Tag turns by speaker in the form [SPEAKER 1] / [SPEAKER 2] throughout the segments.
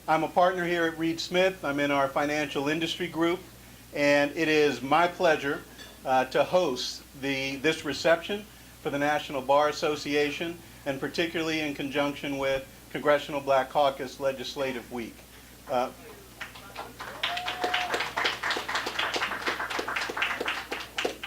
[SPEAKER 1] I'm a partner here at Reed Smith. I'm in our financial industry group, and it is my pleasure to host this reception for the National Bar Association, and particularly in conjunction with Congressional Black Caucus Legislative Week.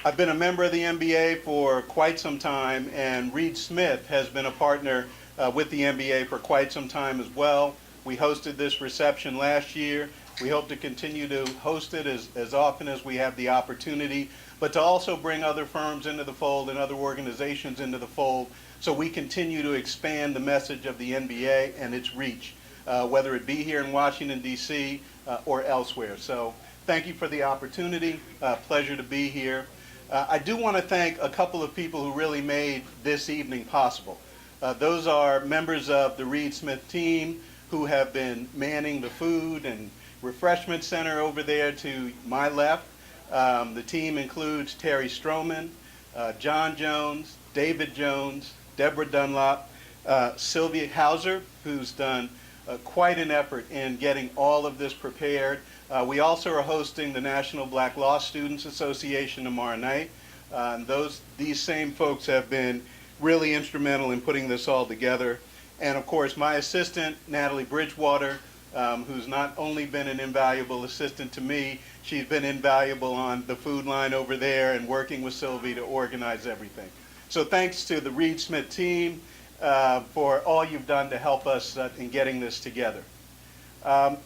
[SPEAKER 1] I've been a member of the NBA for quite some time, and Reed Smith has been a partner with the NBA for quite some time as well. We hosted this reception last year. We hope to continue to host it as often as we have the opportunity, but to also bring other firms into the fold and other organizations into the fold, so we continue to expand the message of the NBA and its reach, whether it be here in Washington, D.C. Or elsewhere. So thank you for the opportunity. Pleasure to be here. I do want to thank a couple of people who really made this evening possible. Those are members of the Reed Smith team who have been manning the food and refreshment center over there to my left. The team includes Terry Stroman, John Jones, David Jones, Deborah Dunlop, Sylvia Hauser, who's done quite an effort in getting all of this prepared. We also are hosting the National Black Law Students Association tomorrow night. These same folks have been really instrumental in putting this all together. And of course, my assistant, Natalie Bridgewater, who's not only been an invaluable assistant to me, she's been invaluable on the food line over there and working with Sylvie to organize everything. So thanks to the Reed Smith team for all you've done to help us in getting this together.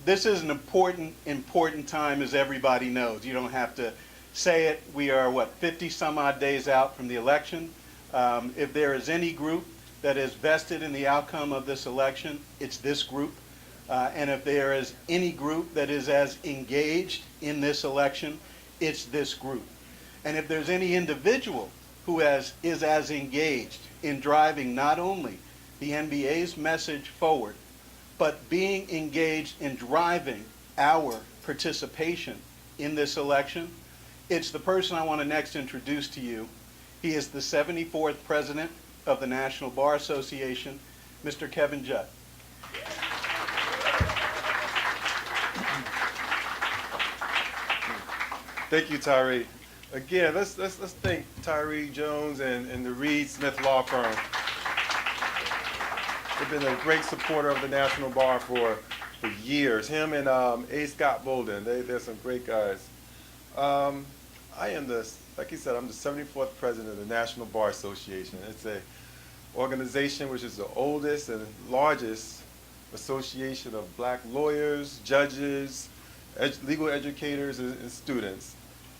[SPEAKER 1] This is an important time, as everybody knows. You don't have to say it. We are, 50 some odd days out from the election. If there is any group that is vested in the outcome of this election, it's this group. And if there is any group that is as engaged in this election, it's this group. And if there's any individual who is as engaged in driving not only the NBA's message forward, but being engaged in driving our participation in this election, it's the person I want to next introduce to you. He is the 74th President of the National Bar Association, Mr. Kevin Judd.
[SPEAKER 2] Thank you, Tyree. Again, let's thank Tyree Jones and the Reed Smith Law Firm. They've been a great supporter of the National Bar for years. Him and A. Scott Bolden, they're some great guys. I am like he said, I'm the 74th president of the National Bar Association. It's an organization which is the oldest and largest association of black lawyers, judges, legal educators, and students.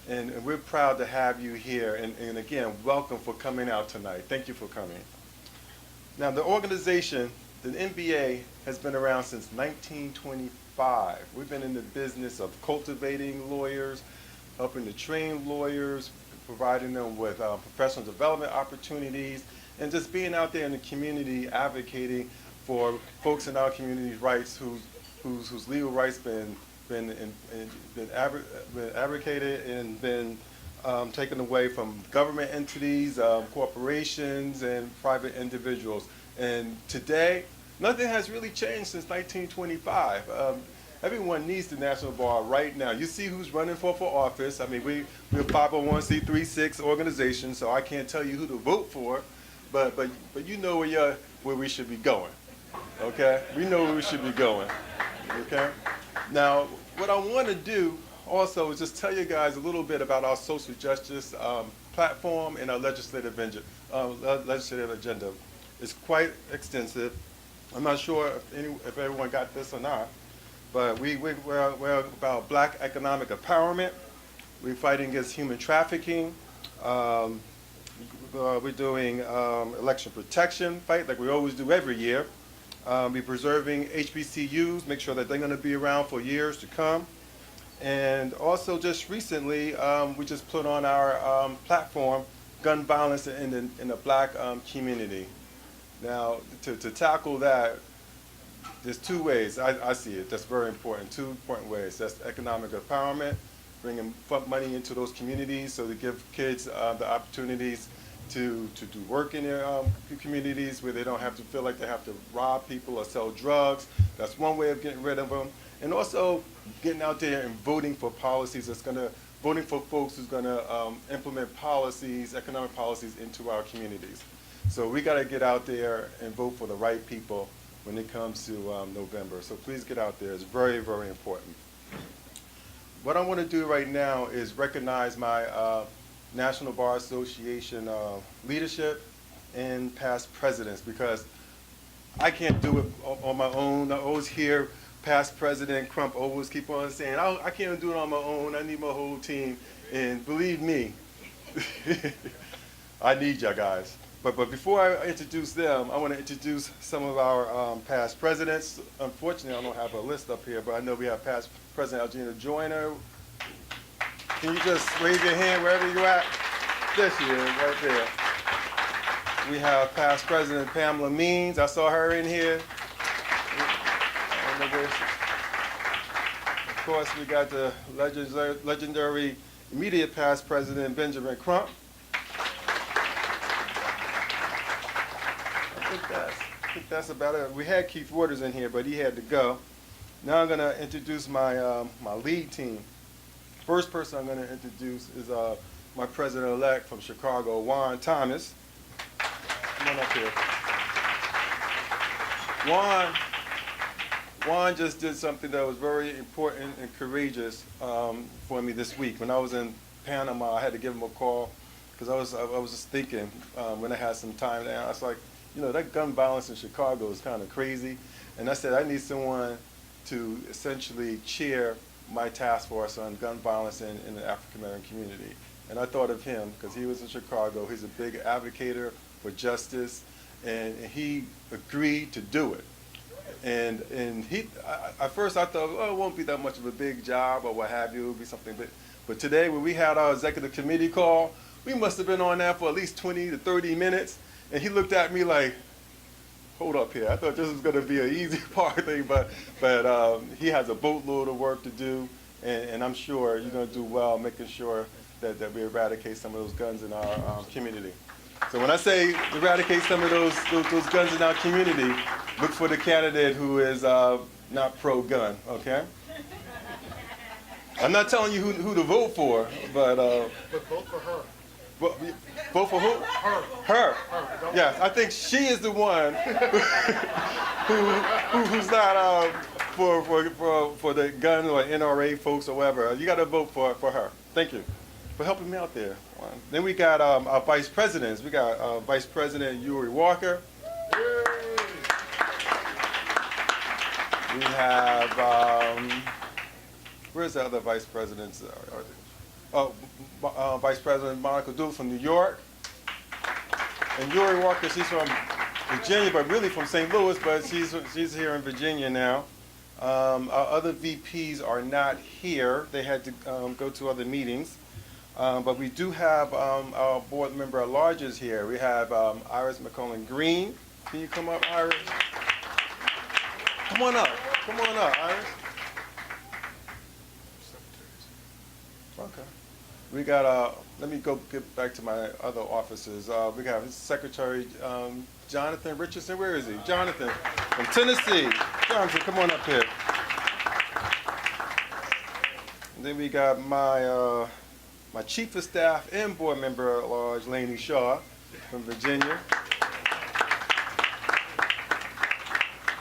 [SPEAKER 2] And we're proud to have you here. And again, welcome for coming out tonight. Thank you for coming. Now, the organization, the NBA, has been around since 1925. We've been in the business of cultivating lawyers, helping to train lawyers, providing them with professional development opportunities, and just being out there in the community advocating for folks in our community's rights whose legal rights been abrogated and been taken away from government entities, corporations, and private individuals. And today, nothing has really changed since 1925. Everyone needs the National Bar right now. You see who's running for office. I mean, we're a 501c36 organization, so I can't tell you who to vote for, but you know where we should be going. Okay? We know where we should be going. Okay? Now, what I want to do also is just tell you guys a little bit about our social justice platform and our legislative agenda. It's quite extensive. I'm not sure if everyone got this or not, but we're about black economic empowerment. We're fighting against human trafficking. We're doing election protection fight like we always do every year. We're preserving HBCUs, make sure that they're going to be around for years to come. And also just recently, we just put on our platform, gun violence in the black community. Now, to tackle that, there's two ways I see it that's very important, two important ways. That's economic empowerment, bringing money into those communities so to give kids the opportunities to do work in their communities where they don't have to feel like they have to rob people or sell drugs. That's one way of getting rid of them. And also getting out there and voting for policies voting for folks who's gonna implement policies, economic policies into our communities. So we gotta get out there and vote for the right people when it comes to November. So please get out there, it's very, very important. What I wanna do right now is recognize my National Bar Association leadership and past presidents, because I can't do it on my own. I always hear past President Crump always keep on saying, I can't do it on my own, I need my whole team. And believe me, I need y'all guys. But before I introduce them, I want to introduce some of our past presidents. Unfortunately, I don't have a list up here, but I know we have past President Algina Joyner. Can you just raise your hand wherever you're at? There she is, right there. We have past President Pamela Means. I saw her in here. Of course, we got the legendary immediate past President Benjamin Crump. I think that's about it. We had Keith Waters in here, but he had to go. Now I'm going to introduce my my lead team. First person I'm going to introduce is my president-elect from Chicago, Juan Thomas. Come on up here. Juan just did something that was very important and courageous for me this week. When I was in Panama, I had to give him a call because I was just thinking when I had some time there. I was like, you know, that gun violence in Chicago is kind of crazy. And I said, I need someone to essentially chair my task force on gun violence in the African American community. And I thought of him because he was in Chicago. He's a big advocate for justice, and he agreed to do it. And he, at first I thought, oh, it won't be that much of a big job or what have you, it'll be something big. But today when we had our executive committee call, we must have been on that for at least 20 to 30 minutes. And he looked at me like, hold up here. I thought this was going to be an easy part thing, but he has a boatload of work to do, and I'm sure you're going to do well making sure that we eradicate some of those guns in our community. So when I say eradicate some of those guns in our community, look for the candidate who is not pro-gun, okay? I'm not telling you who to vote for, but
[SPEAKER 3] vote for her.
[SPEAKER 2] Vote for who?
[SPEAKER 3] Her.
[SPEAKER 2] Her. Yes, I think she is the one who's not for the gun or NRA folks or whatever. You got to vote for her. Thank you for helping me out there. Then we got our vice presidents. We got Vice President Yuri Walker. We have where's the other vice presidents? Vice President Monica Dool from New York. And Yuri Walker, she's from Virginia, but really from St. Louis, but she's here in Virginia now. Our other VPs are not here. They had to go to other meetings. But we do have our board member at large is here. We have Iris McCullen Green. Can you come up, Iris? Come on up. Come on up, Iris. Okay. We got, let me go get back to my other offices. We got his Secretary Jonathan Richardson. Where is he? Jonathan from Tennessee. Jonathan, come on up here. And then we got my my Chief of Staff and Board Member at Large, Laney Shaw from Virginia.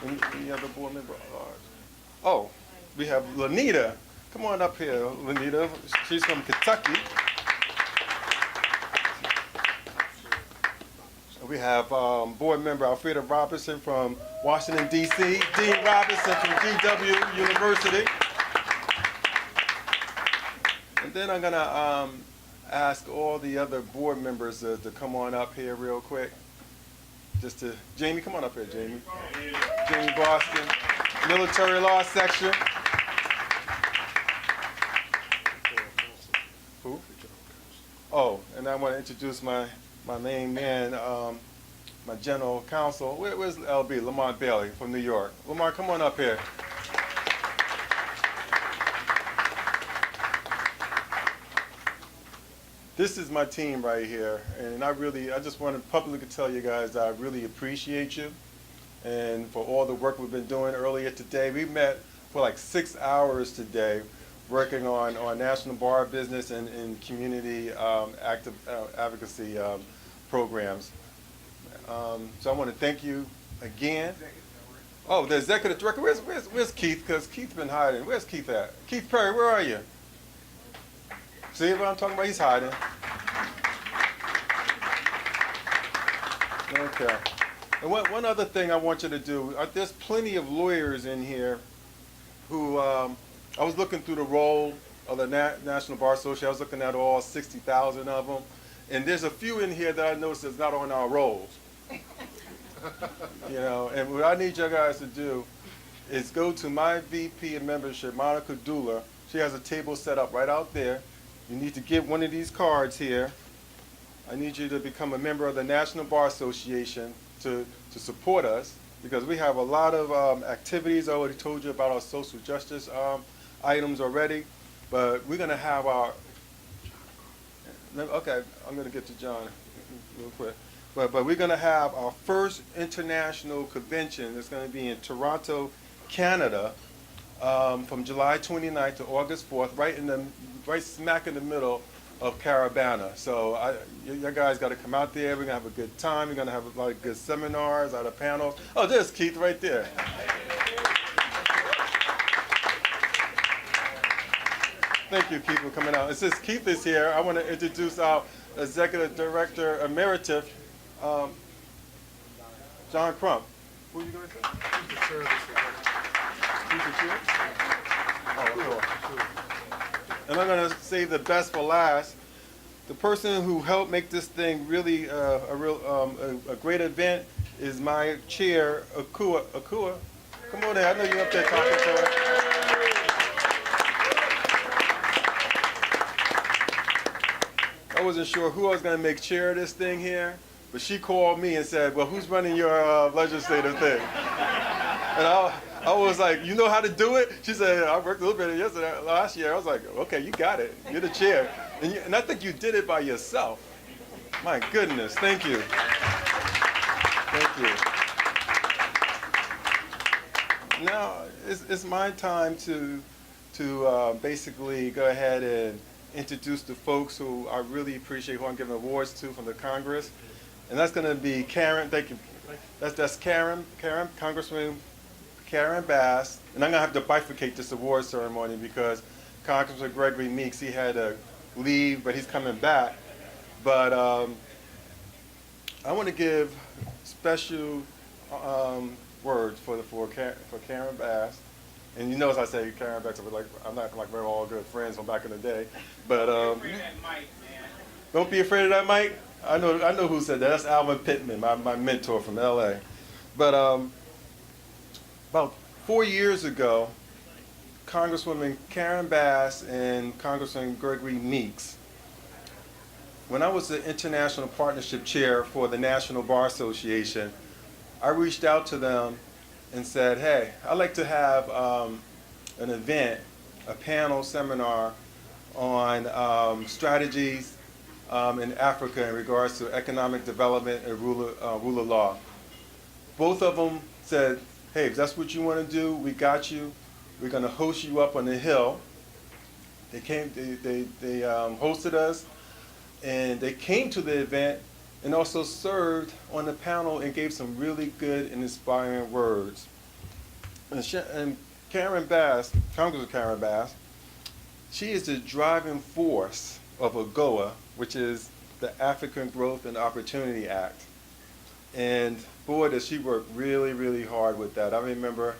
[SPEAKER 2] Any other board member at large? Oh, we have Lanita. Come on up here, Lanita. She's from Kentucky. We have board member Alfreda Robinson from Washington, D.C. Dean Robinson from GW University. And then I'm going to ask all the other board members to come on up here real quick. Jamie, come on up here, Jamie. Jamie Boston, Military Law Section. Who? Oh, and I want to introduce my main man, my general counsel. Where's LB? Lamont Bailey from New York. Lamont, come on up here. this is my team right here, and I just want to publicly tell you guys that I really appreciate you, and for all the work we've been doing earlier today. We met for like 6 hours today, working on national bar business and community advocacy programs. So I want to thank you again. Oh, the executive director. Where's Keith? Because Keith's been hiding. Where's Keith at? Keith Perry, where are you? See what I'm talking about? He's hiding. Okay. And one other thing I want you to do. There's plenty of lawyers in here who I was looking through the roll of the National Bar Association. I was looking at all 60,000 of them, and there's a few in here that I noticed is not on our rolls. You know, and what I need you guys to do is go to my VP of membership, Monica Dula. She has a table set up right out there. You need to get one of these cards here. I need you to become a member of the National Bar Association to support us, because we have a lot of activities. I already told you about our social justice items already, but we're going to have our, okay, I'm going to get to John real quick. But we're going to have our first international convention. It's going to be in Toronto, Canada, from July 29th to August 4th, right smack in the middle of Carabana. So you guys got to come out there. We're going to have a good time. We're going to have a lot of good seminars, a lot of panels. Oh, there's Keith right there. Thank you, Keith, for coming out. And since Keith is here, I want to introduce our Executive Director Emeritus, John Crump. Who are you going to say? He's the chair. He's the chair? Oh, cool. And I'm going to save the best for last. The person who helped make this thing really a great event is my chair, Akua. Akua, come on there. I know you're up there talking to her. I wasn't sure who I was going to make chair of this thing here, but she called me and said, well, who's running your legislative thing? And I was like, you know how to do it? She said, I worked a little bit last year. I was like, okay, you got it. You're the chair. And I think you did it by yourself. My goodness, thank you. Thank you. Now, it's my time to basically go ahead and introduce the folks who I really appreciate, who I'm giving awards to from the Congress. And that's going to be Karen, thank you. That's Karen, Congresswoman Karen Bass. And I'm going to have to bifurcate this award ceremony because Congressman Gregory Meeks, he had to leave, but he's coming back. But I want to give special words for Karen Bass. And you know, as I say, Karen Bass, I'm not like we're all good friends from back in the day. But don't be afraid of that mic. I know who said that. That's Alvin Pittman, my mentor from LA. But about 4 years ago, Congresswoman Karen Bass and Congressman Gregory Meeks, when I was the International Partnership Chair for the National Bar Association, I reached out to them and said, hey, I'd like to have an event, a panel seminar on strategies in Africa in regards to economic development and rule of law. Both of them said, hey, if that's what you want to do, we got you. We're going to host you up on the Hill. They came, they hosted us, and they came to the event and also served on the panel and gave some really good and inspiring words. And Karen Bass, Congresswoman Karen Bass, she is the driving force of AGOA, which is the African Growth and Opportunity Act. And boy, does she work really, really hard with that. I remember,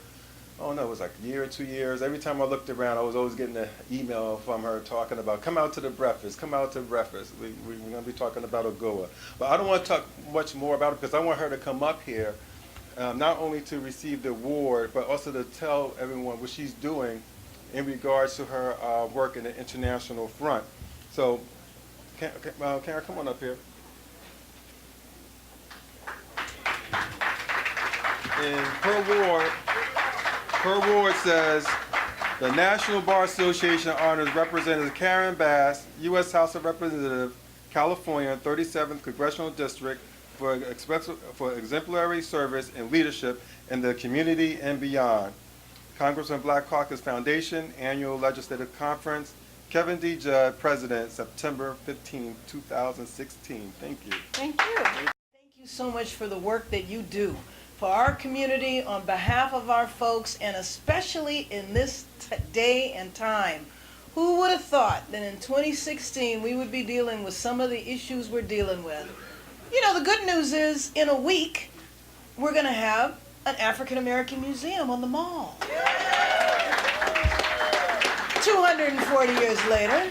[SPEAKER 2] oh no, it was like a year or 2 years. Every time I looked around, I was always getting an email from her talking about, come out to the breakfast, come out to breakfast. We're going to be talking about AGOA. But I don't want to talk much more about it because I want her to come up here, not only to receive the award, but also to tell everyone what she's doing in regards to her work in the international front. So, Karen, come on up here. And her award says, the National Bar Association honors Representative Karen Bass, U.S. House of Representatives, California 37th Congressional District for exemplary service and leadership in the community and beyond. Congressman Black Caucus Foundation Annual Legislative Conference. Kevin D. Judd, President, September 15, 2016. Thank you.
[SPEAKER 3] Thank you. Thank you so much for the work that you do for our community on behalf of our folks, and especially in this day and time. Who would have thought that in 2016 we would be dealing with some of the issues we're dealing with? You know, the good news is in a week we're going to have an African American museum on the mall. 240 years later.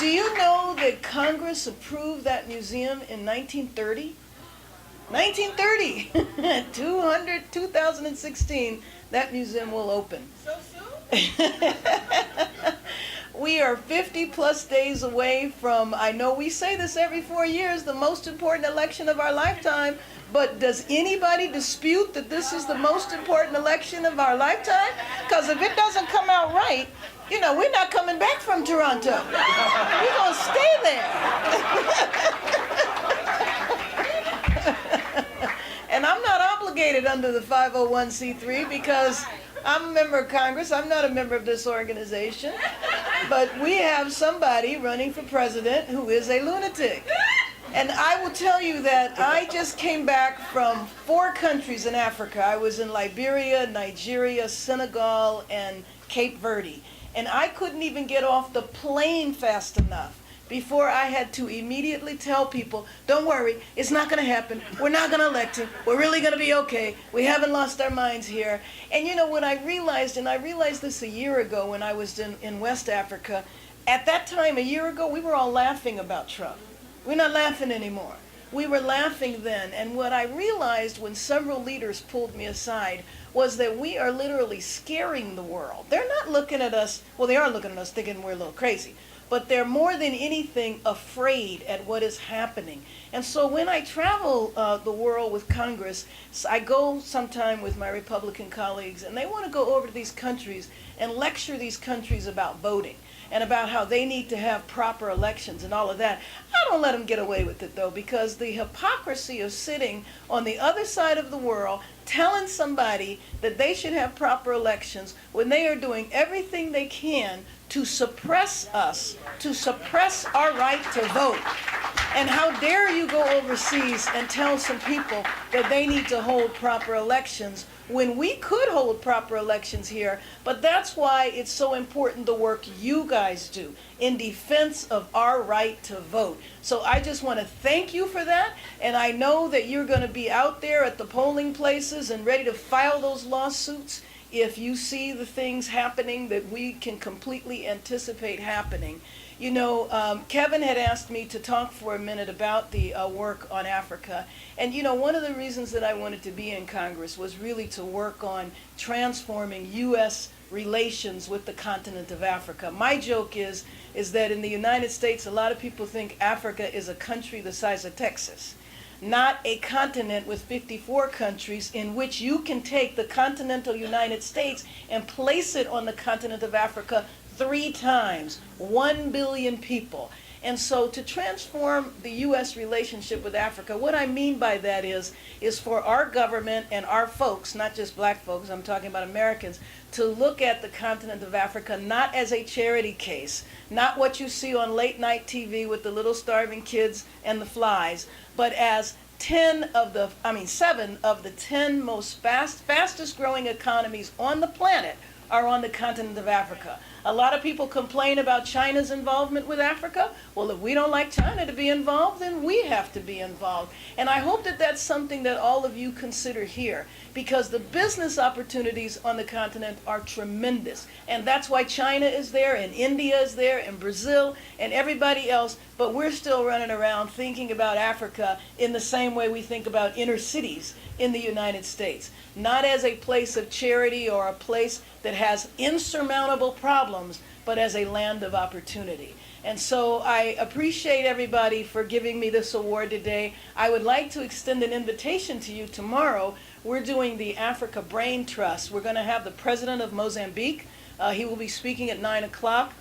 [SPEAKER 3] Do you know that Congress approved that museum in 1930? 1930. 2016, that museum will open.
[SPEAKER 4] So soon?
[SPEAKER 3] We are 50 plus days away from, I know we say this every 4 years, the most important election of our lifetime, but does anybody dispute that this is the most important election of our lifetime? Because if it doesn't come out right, you know, we're not coming back from Toronto. We're going to stay there. And I'm not obligated under the 501c3 because I'm a member of Congress. I'm not a member of this organization. But we have somebody running for president who is a lunatic. And I will tell you that I just came back from 4 countries in Africa. I was in Liberia, Nigeria, Senegal, and Cape Verde. And I couldn't even get off the plane fast enough before I had to immediately tell people, don't worry, it's not going to happen. We're not going to elect him. We're really going to be okay. We haven't lost our minds here. And you know, when I realized, and I realized this a year ago when I was in West Africa, at that time, a year ago, we were all laughing about Trump. We're not laughing anymore. We were laughing then. And what I realized when several leaders pulled me aside was that we are literally scaring the world. They're not looking at us, well, they are looking at us thinking we're a little crazy, but they're more than anything afraid at what is happening. And so when I travel the world with Congress, I go sometime with my Republican colleagues, and they want to go over to these countries and lecture these countries about voting and about how they need to have proper elections and all of that. I don't let them get away with it, though, because the hypocrisy of sitting on the other side of the world telling somebody that they should have proper elections when they are doing everything they can to suppress us, to suppress our right to vote. And how dare you go overseas and tell some people that they need to hold proper elections when we could hold proper elections here. But that's why it's so important the work you guys do in defense of our right to vote. So I just want to thank you for that. And I know that you're going to be out there at the polling places and ready to file those lawsuits if you see the things happening that we can completely anticipate happening. You know, Kevin had asked me to talk for a minute about the work on Africa. And you know, one of the reasons that I wanted to be in Congress was really to work on transforming U.S. relations with the continent of Africa. My joke is that in the United States, a lot of people think Africa is a country the size of Texas, not a continent with 54 countries in which you can take the continental United States and place it on the continent of Africa 3 times, 1 billion people. And so to transform the U.S. relationship with Africa, what I mean by that is for our government and our folks, not just black folks, I'm talking about Americans, to look at the continent of Africa not as a charity case, not what you see on late night TV with the little starving kids and the flies, but as 7 of the 10 most fastest growing economies on the planet are on the continent of Africa. A lot of people complain about China's involvement with Africa. Well, if we don't like China to be involved, then we have to be involved. And I hope that that's something that all of you consider here, because the business opportunities on the continent are tremendous. And that's why China is there, and India is there, and Brazil, and everybody else. But we're still running around thinking about Africa in the same way we think about inner cities in the United States. Not as a place of charity or a place that has insurmountable problems, but as a land of opportunity. And so I appreciate everybody for giving me this award today. I would like to extend an invitation to you tomorrow. We're doing the Africa Brain Trust. We're going to have the president of Mozambique. He will be speaking at 9 o'clock.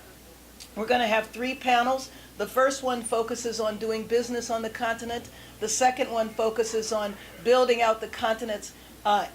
[SPEAKER 3] We're going to have 3 panels. The first one focuses on doing business on the continent. The second one focuses on building out the continent's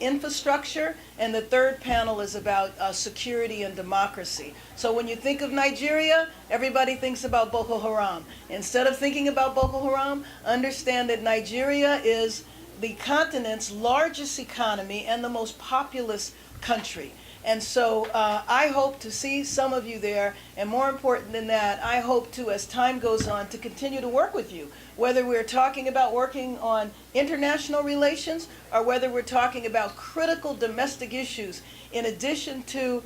[SPEAKER 3] infrastructure. And the third panel is about security and democracy. So when you think of Nigeria, everybody thinks about Boko Haram. Instead of thinking about Boko Haram, understand that Nigeria is the continent's largest economy and the most populous country. And so I hope to see some of you there, and more important than that, I hope to, as time goes on, to continue to work with you, whether we're talking about working on international relations or whether we're talking about critical domestic issues. In addition to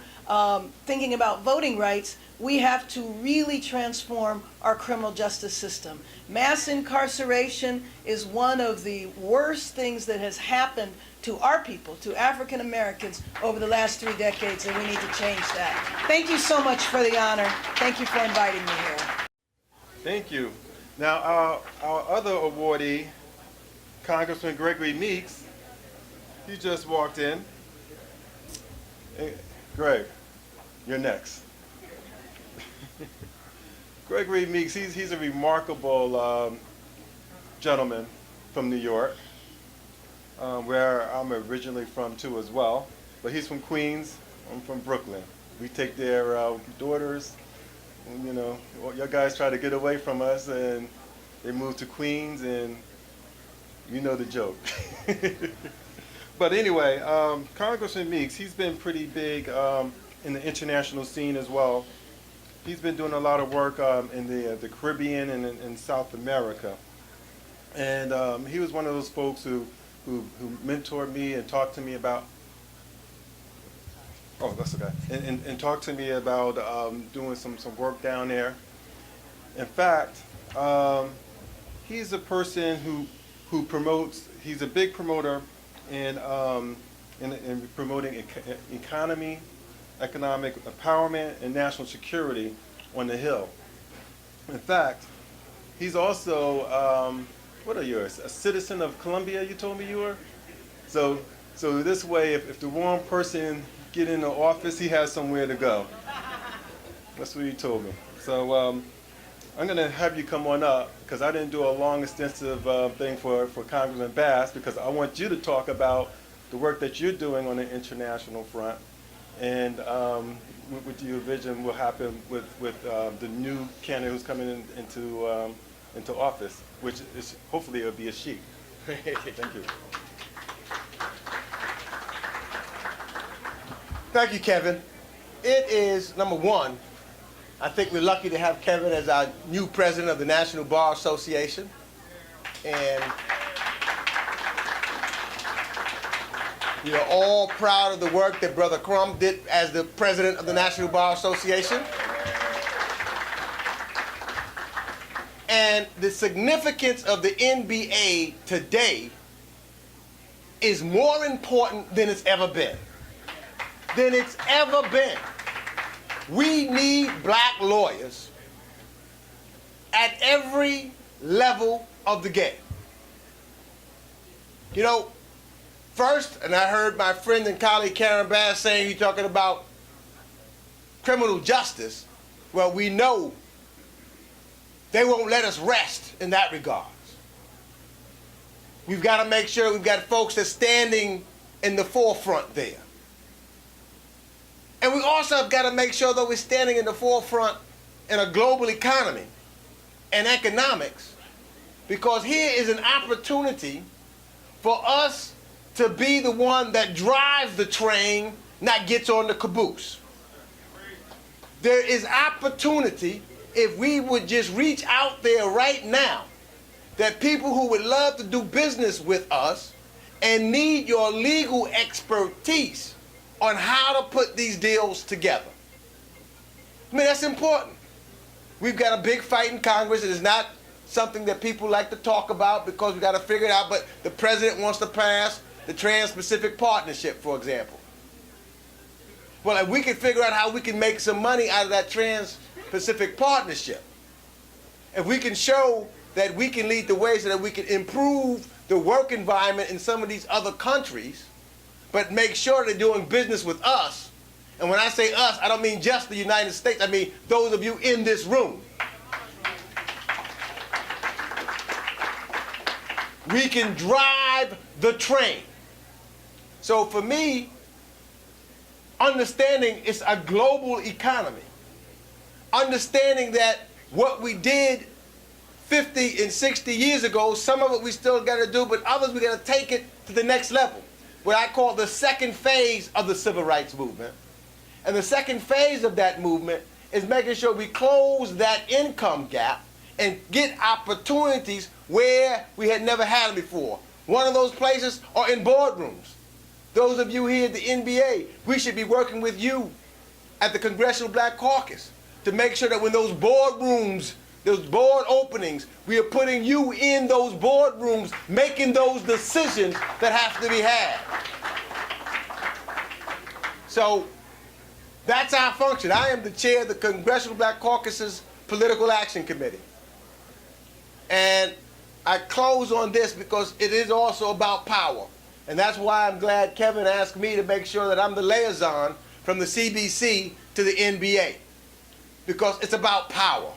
[SPEAKER 3] thinking about voting rights, we have to really transform our criminal justice system. Mass incarceration is one of the worst things that has happened to our people, to African Americans, over the last 3 decades, and we need to change that. Thank you so much for the honor. Thank you for inviting me here.
[SPEAKER 2] Thank you. Now, our other awardee, Congressman Gregory Meeks, he just walked in. Hey, Greg, you're next. Gregory Meeks, he's a remarkable gentleman from New York, where I'm originally from too as well. But he's from Queens, I'm from Brooklyn. We take their daughters, and, you know, your guys try to get away from us and they move to Queens, and you know the joke. But anyway, Congressman Meeks, he's been pretty big in the international scene as well. He's been doing a lot of work in the Caribbean and in South America. And he was one of those folks who mentored me and talked to me about, oh, that's okay, and talked to me about doing some work down there. In fact, he's a person who promotes, he's a big promoter in promoting economy, economic empowerment, and national security on the Hill. In fact, he's also, what are you, a citizen of Colombia, you told me you were? So this way, if the wrong person get in the office, he has somewhere to go. That's what he told me. So I'm going to have you come on up, because I didn't do a long, extensive thing for Congressman Bass, because I want you to talk about the work that you're doing on the international front, and what your vision will happen with the new candidate who's coming into office, which is hopefully it'll be a she. Thank you.
[SPEAKER 5] Thank you, Kevin. It is, number one, I think we're lucky to have Kevin as our new president of the National Bar Association. And we are all proud of the work that Brother Crum did as the president of the National Bar Association. And the significance of the NBA today is more important than it's ever been. We need black lawyers at every level of the game. You know, first, and I heard my friend and colleague Karen Bass saying he's talking about criminal justice. Well, we know they won't let us rest in that regard. We've got to make sure we've got folks that's standing in the forefront there. And we also have got to make sure that we're standing in the forefront in a global economy and economics, because here is an opportunity for us to be the one that drives the train, not gets on the caboose. There is opportunity if we would just reach out there right now, that people who would love to do business with us and need your legal expertise on how to put these deals together. I mean, that's important. We've got a big fight in Congress. It is not something that people like to talk about because we've got to figure it out, but the president wants to pass the Trans-Pacific Partnership, for example. Well, if we can figure out how we can make some money out of that Trans-Pacific Partnership, if we can show that we can lead the way so that we can improve the work environment in some of these other countries, but make sure they're doing business with us, And when I say us, I don't mean just the United States. I mean those of you in this room. We can drive the train. So for me, understanding it's a global economy, understanding that what we did 50 and 60 years ago, some of it we still got to do, but others we got to take it to the next level, what I call the second phase of the civil rights movement. And the second phase of that movement is making sure we close that income gap and get opportunities where we had never had them before. One of those places are in boardrooms. Those of you here at the NBA, we should be working with you at the Congressional Black Caucus to make sure that when those boardrooms, those board openings, we are putting you in those boardrooms, making those decisions that have to be had. So that's our function. I am the chair of the Congressional Black Caucus's Political Action Committee. And I close on this because it is also about power. And that's why I'm glad Kevin asked me to make sure that I'm the liaison from the CBC to the NBA. Because it's about power.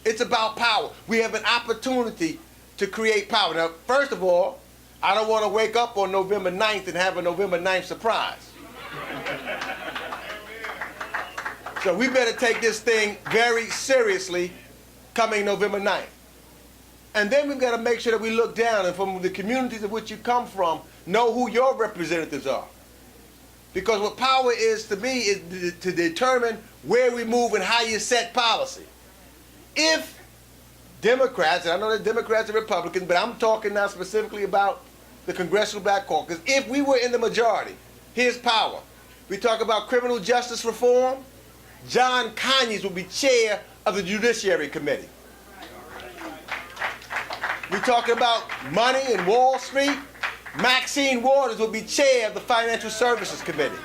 [SPEAKER 5] It's about power. We have an opportunity to create power. Now, first of all, I don't want to wake up on November 9th and have a November 9th surprise. So we better take this thing very seriously coming November 9th. And then we've got to make sure that we look down and from the communities of which you come from, know who your representatives are. Because what power is to me is to determine where we move and how you set policy. If Democrats, and I know that Democrats and Republicans, but I'm talking now specifically about the Congressional Black Caucus, if we were in the majority, here's power. We talk about criminal justice reform, John Conyers will be chair of the Judiciary Committee. We're talking about money in Wall Street. Maxine Waters will be chair of the Financial Services Committee.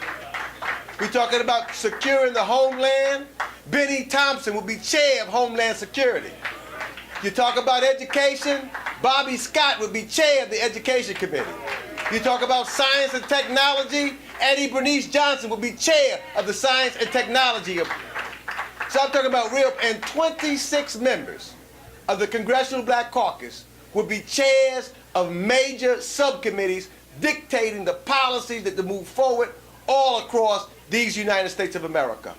[SPEAKER 5] We're talking about securing the homeland. Benny Thompson will be chair of Homeland Security. You talk about education. Bobby Scott will be chair of the Education Committee. You talk about science and technology. Eddie Bernice Johnson will be chair of the Science and Technology. So I'm talking about real, and 26 members of the Congressional Black Caucus will be chairs of major subcommittees dictating the policies that to move forward all across these United States of America.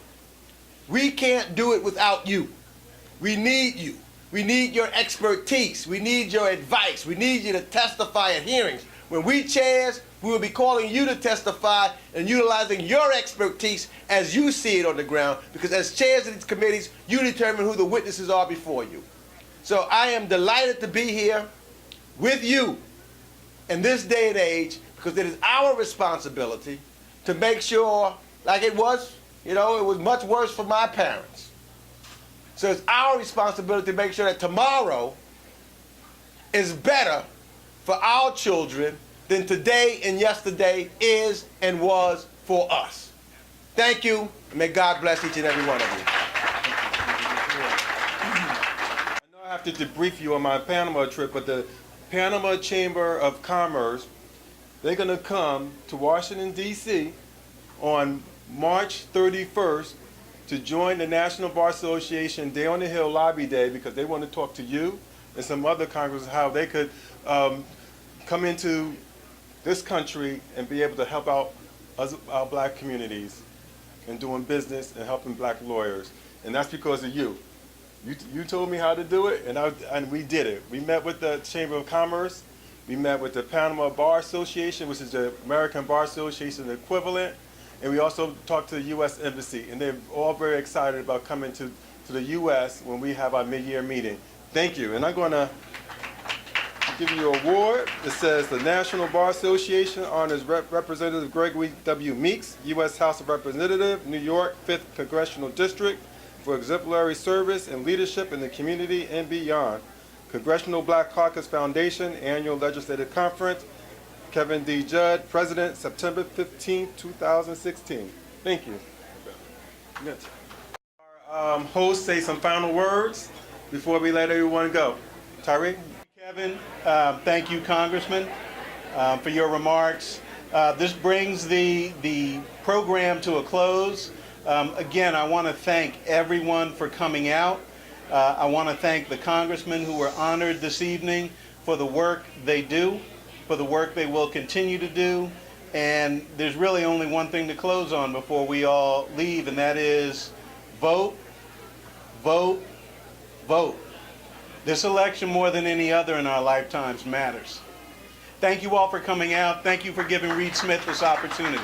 [SPEAKER 5] We can't do it without you. We need you. We need your expertise. We need your advice. We need you to testify at hearings. When we chairs, we will be calling you to testify and utilizing your expertise as you see it on the ground, because as chairs of these committees, you determine who the witnesses are before you. So I am delighted to be here with you in this day and age, because it is our responsibility to make sure, like it was, it was much worse for my parents. So it's our responsibility to make sure that tomorrow is better for our children than today and yesterday is and was for us. Thank you, and may God bless each and every one of you.
[SPEAKER 2] I have to debrief you on my Panama trip, but the Panama Chamber of Commerce, they're going to come to Washington, D.C. on March 31st to join the National Bar Association Day on the Hill Lobby Day, because they want to talk to you and some other Congress how they could come into this country and be able to help out us, our black communities in doing business and helping black lawyers. And that's because of you. You told me how to do it, and we did it. We met with the Chamber of Commerce. We met with the Panama Bar Association, which is the American Bar Association equivalent. And we also talked to the U.S. Embassy, and they're all very excited about coming to the U.S. when we have our mid-year meeting. Thank you. And I'm going to give you an award. It says the National Bar Association honors Representative Gregory W. Meeks, U.S. House of Representative, New York, 5th Congressional District, for exemplary service and leadership in the community and beyond. Congressional Black Caucus Foundation Annual Legislative Conference. Kevin D. Judd, President, September 15, 2016. Thank you. Good. Our host say some final words before we let everyone go. Tyree?
[SPEAKER 1] Kevin, thank you, Congressman, for your remarks. This brings the program to a close. Again, I want to thank everyone for coming out. I want to thank the congressmen who were honored this evening for the work they do, for the work they will continue to do. And there's really only one thing to close on before we all leave, and that is vote, vote, vote. This election, more than any other in our lifetimes, matters. Thank you all for coming out. Thank you for giving Reed Smith this opportunity.